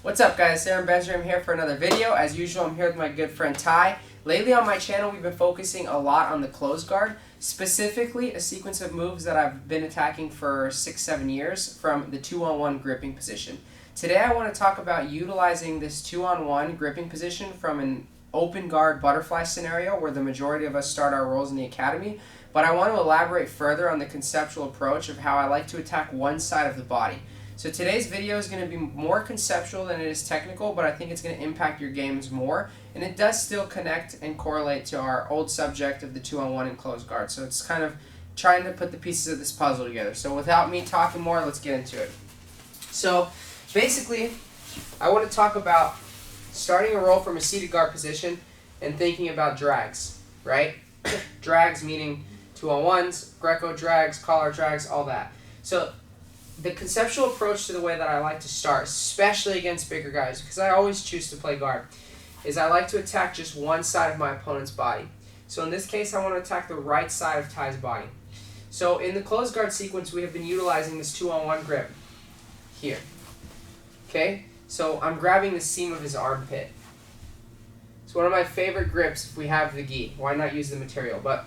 What's up guys, Aaron Bezram here for another video. As usual, I'm here with my good friend Ty. Lately on my channel, we've been focusing a lot on the close guard, specifically a sequence of moves that I've been attacking for 6-7 years from the 2-on-1 gripping position. Today I want to talk about utilizing this 2-on-1 gripping position from an open guard butterfly scenario where the majority of us start our roles in the academy, but I want to elaborate further on the conceptual approach of how I like to attack one side of the body. So today's video is going to be more conceptual than it is technical, but I think it's going to impact your games more, and it does still connect and correlate to our old subject of the 2-on-1 and close guard. So it's kind of trying to put the pieces of this puzzle together. So without me talking more, let's get into it. So basically, I want to talk about starting a roll from a seated guard position and thinking about drags, right? Drags meaning 2-on-1s, Greco drags, collar drags, all that. So the conceptual approach to the way that I like to start, especially against bigger guys, because I always choose to play guard, is I like to attack just one side of my opponent's body. So in this case, I want to attack the right side of Ty's body. So in the close guard sequence, we have been utilizing this 2-on-1 grip here. Okay? So I'm grabbing the seam of his armpit. It's one of my favorite grips if we have the gi. Why not use the material? But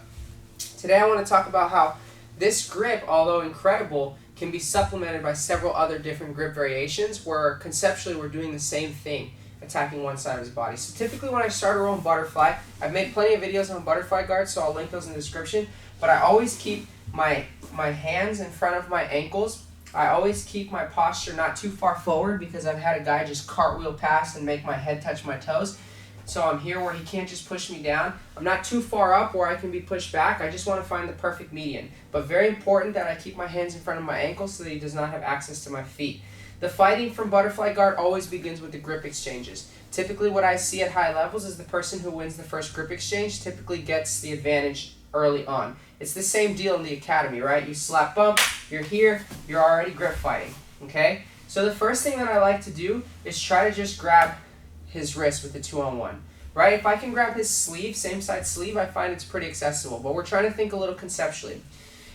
today I want to talk about how this grip, although incredible, can be supplemented by several other different grip variations where conceptually we're doing the same thing, attacking one side of his body. So typically when I start a roll in butterfly, I've made plenty of videos on butterfly guards, so I'll link those in the description, but I always keep my hands in front of my ankles. I always keep my posture not too far forward because I've had a guy just cartwheel past and make my head touch my toes. So I'm here where he can't just push me down. I'm not too far up where I can be pushed back. I just want to find the perfect median. But very important that I keep my hands in front of my ankles so that he does not have access to my feet. The fighting from butterfly guard always begins with the grip exchanges. Typically what I see at high levels is the person who wins the first grip exchange typically gets the advantage early on. It's the same deal in the academy, right? You slap bump, you're here, you're already grip fighting, okay? So the first thing that I like to do is try to just grab his wrist with the 2-on-1, right? If I can grab his sleeve, same side sleeve, I find it's pretty accessible, but we're trying to think a little conceptually.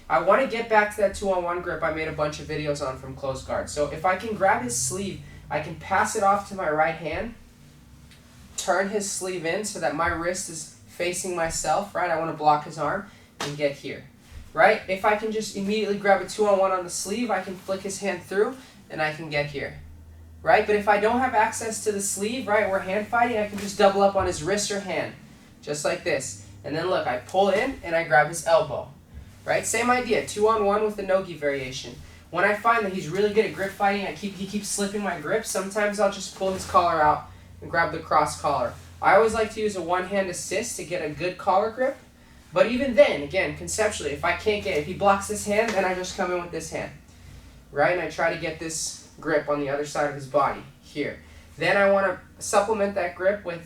I want to get back to that 2-on-1 grip I made a bunch of videos on from close guard. So if I can grab his sleeve, I can pass it off to my right hand, turn his sleeve in so that my wrist is facing myself, right? I want to block his arm and get here, right? If I can just immediately grab a 2-on-1 on the sleeve, I can flick his hand through and I can get here. Right? But if I don't have access to the sleeve, right, we're hand fighting, I can just double up on his wrist or hand, just like this. And then look, I pull in and I grab his elbow. Right? Same idea, 2-on-1 with the no-gi variation. When I find that he's really good at grip fighting, he keeps slipping my grip, sometimes I'll just pull his collar out and grab the cross collar. I always like to use a one-hand assist to get a good collar grip. But even then, again, conceptually, if he blocks this hand, then I just come in with this hand. Right? And I try to get this grip on the other side of his body here. Then I want to supplement that grip with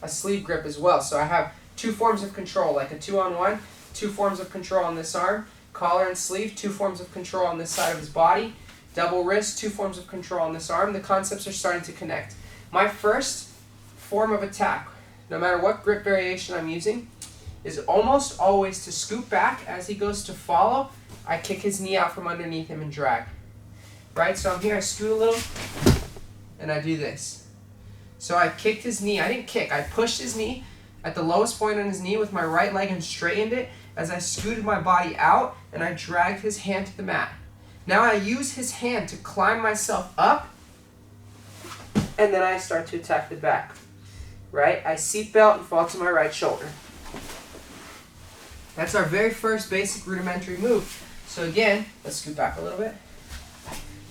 a sleeve grip as well. So I have two forms of control, like a 2-on-1, two forms of control on this arm, collar and sleeve, two forms of control on this side of his body, double wrist, two forms of control on this arm. The concepts are starting to connect. My first form of attack, no matter what grip variation I'm using, is almost always to scoop back as he goes to follow. I kick his knee out from underneath him and drag. Right, so I'm here, I scoot a little, and I do this. So I kicked his knee, I didn't kick, I pushed his knee at the lowest point on his knee with my right leg and straightened it as I scooted my body out and I dragged his hand to the mat. Now I use his hand to climb myself up, and then I start to attack the back. Right, I seatbelt and fall to my right shoulder. That's our very first basic rudimentary move. So again, let's scoot back a little bit.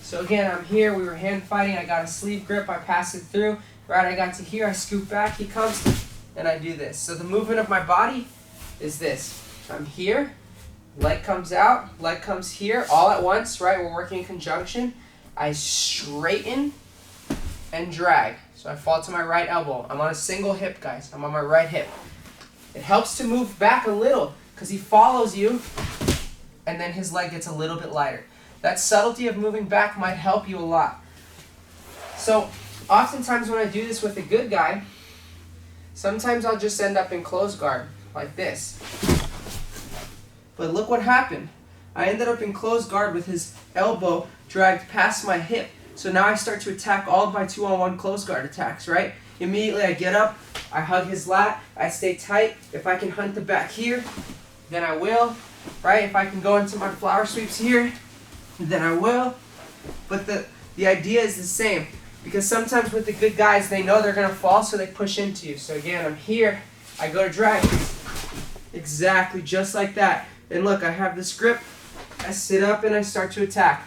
So again, I'm here, we were hand fighting, I got a sleeve grip, I pass it through, right, I got to here, I scoop back, he comes, and I do this. So the movement of my body is this. I'm here, leg comes out, leg comes here, all at once, right, we're working in conjunction. I straighten and drag. So I fall to my right elbow. I'm on a single hip, guys, I'm on my right hip. It helps to move back a little, because he follows you, and then his leg gets a little bit lighter. That subtlety of moving back might help you a lot. So oftentimes when I do this with a good guy, sometimes I'll just end up in close guard like this. But look what happened. I ended up in close guard with his elbow dragged past my hip, So now I start to attack all of my 2-on-1 close guard attacks, right? Immediately I get up, I hug his lat, I stay tight. If I can hunt the back here, then I will, right? If I can go into my flower sweeps here, then I will. But the idea is the same, because sometimes with the good guys, they know they're going to fall, so they push into you. So again, I'm here, I go to drag. Exactly, just like that. And look, I have this grip, I sit up and I start to attack.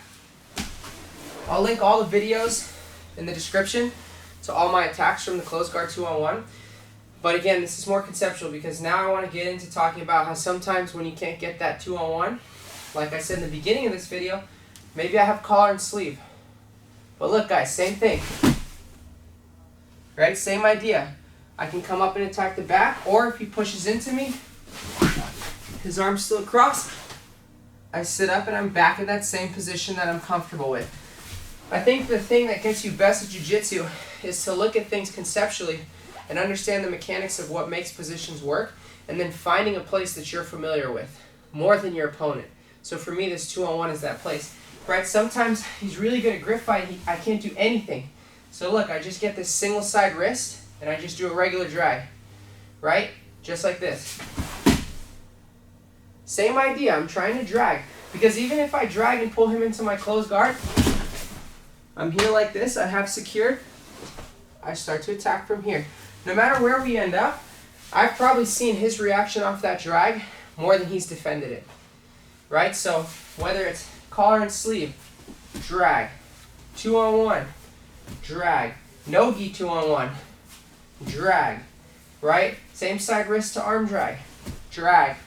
I'll link all the videos in the description to all my attacks from the close guard 2-on-1. But again, this is more conceptual because now I want to get into talking about how sometimes when you can't get that 2-on-1, like I said in the beginning of this video, maybe I have collar and sleeve. But look guys, same thing. Right, same idea. I can come up and attack the back, or if he pushes into me, his arm's still across, I sit up and I'm back in that same position that I'm comfortable with. I think the thing that gets you best at jiu-jitsu is to look at things conceptually and understand the mechanics of what makes positions work, and then finding a place that you're familiar with more than your opponent. So for me, this 2-on-1 is that place. Right? Sometimes he's really good at grip fight. I can't do anything. So look, I just get this single side wrist and I just do a regular drag. Right? Just like this. Same idea. I'm trying to drag. Because even if I drag and pull him into my closed guard, I'm here like this, I have secured, I start to attack from here. No matter where we end up, I've probably seen his reaction off that drag more than he's defended it. Right? So whether it's collar and sleeve, drag, 2-on-1, drag, no-gi 2-on-1, drag, right? Same side wrist to arm drag, drag.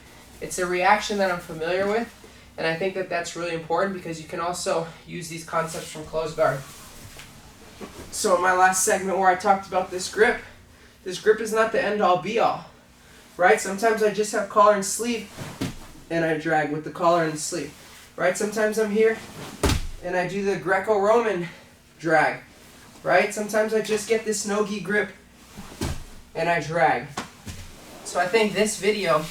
It's a reaction that I'm familiar with, and I think that that's really important because you can also use these concepts from close guard. So in my last segment where I talked about this grip is not the end-all be-all, right? Sometimes I just have collar and sleeve, and I drag with the collar and the sleeve, right? Sometimes I'm here, and I do the Greco-Roman drag, right? Sometimes I just get this no-gi grip, and I drag. So I think this video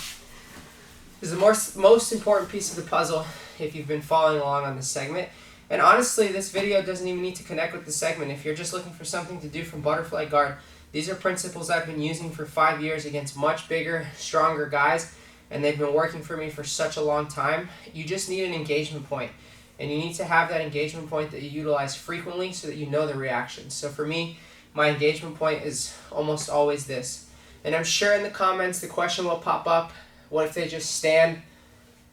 is the most important piece of the puzzle if you've been following along on this segment. And honestly, this video doesn't even need to connect with the segment. If you're just looking for something to do from butterfly guard, these are principles I've been using for 5 years against much bigger, stronger guys, and they've been working for me for such a long time. You just need an engagement point, and you need to have that engagement point that you utilize frequently so that you know the reactions. So for me, my engagement point is almost always this. And I'm sure in the comments the question will pop up, what if they just stand?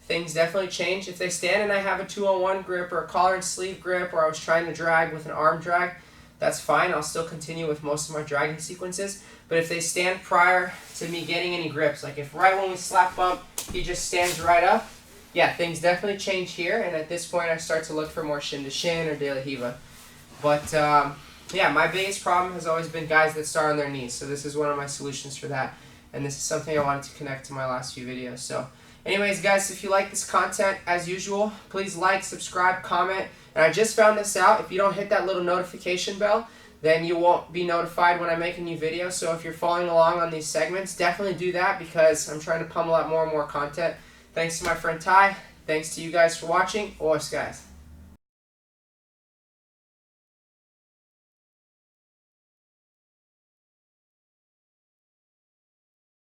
Things definitely change. If they stand and I have a 2-on-1 grip or a collar and sleeve grip, or I was trying to drag with an arm drag, that's fine. I'll still continue with most of my dragging sequences. But if they stand prior to me getting any grips, like if right when we slap bump, he just stands right up, yeah, things definitely change here. And at this point, I start to look for more shin to shin or de la hiva. But yeah, my biggest problem has always been guys that start on their knees. So this is one of my solutions for that. And this is something I wanted to connect to my last few videos. So anyways, guys, if you like this content, as usual, please like, subscribe, comment. And I just found this out. If you don't hit that little notification bell, then you won't be notified when I make a new video. So if you're following along on these segments, definitely do that because I'm trying to pummel out more and more content. Thanks to my friend Ty. Thanks to you guys for watching. Os, guys.